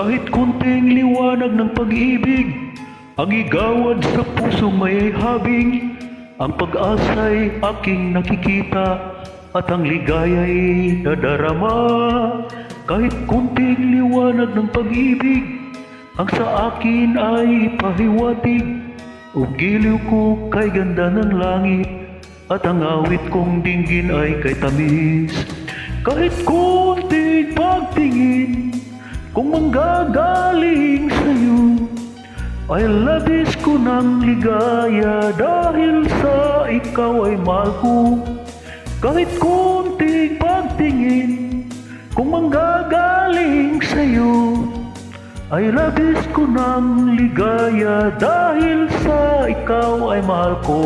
Kahit kunting liwanag ng pag-ibig ang igawad sa pusong may habing, ang pag-asa'y aking nakikita at ang ligaya'y nadarama. Kahit kunting liwanag ng pag-ibig ang sa akin ay pahiwatig, o giliw ko kay ganda ng langit at ang awit kong dinggin ay kay tamis. Kahit kunting pagtingin kung manggagaling sa'yo, ay labis ko ng ligaya dahil sa ikaw ay mahal ko. Kahit kunting pagtingin kung manggagaling sa'yo, ay labis ko ng ligaya dahil sa ikaw ay mahal ko.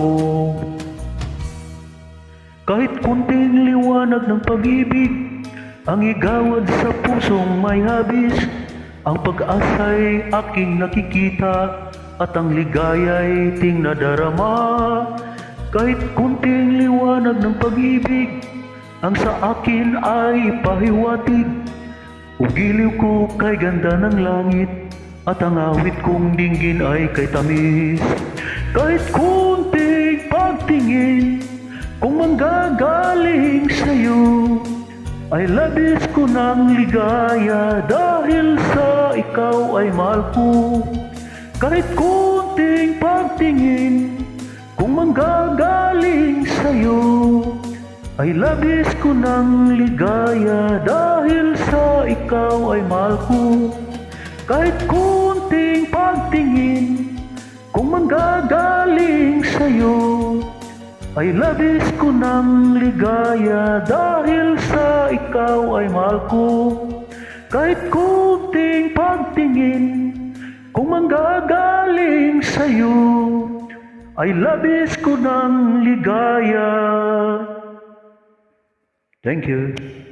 Kahit kunting liwanag ng pag-ibig ang igawad sa pusong may habis, ang pag-asa'y aking nakikita at ang ligaya'y ting nadarama. Kahit kunting liwanag ng pag-ibig ang sa akin ay pahiwatig, o giliw ko kay ganda ng langit at ang awit kong dinggin ay kay tamis. Kahit kunting pagtingin kung manggagaling sa'yo, ay labis ko ng ligaya dahil sa ikaw ay mahal ko. Kahit kunting pagtingin kung manggagaling sa'yo, ay labis ko ng ligaya dahil sa ikaw ay mahal ko. Kahit kunting pagtingin kung manggagaling sa'yo, ay labis ko ng ligaya dahil sa ikaw ay mahal ko. Kahit kunting pagtingin kung manggagaling sa'yo, ay labis ko ng ligaya. Thank you.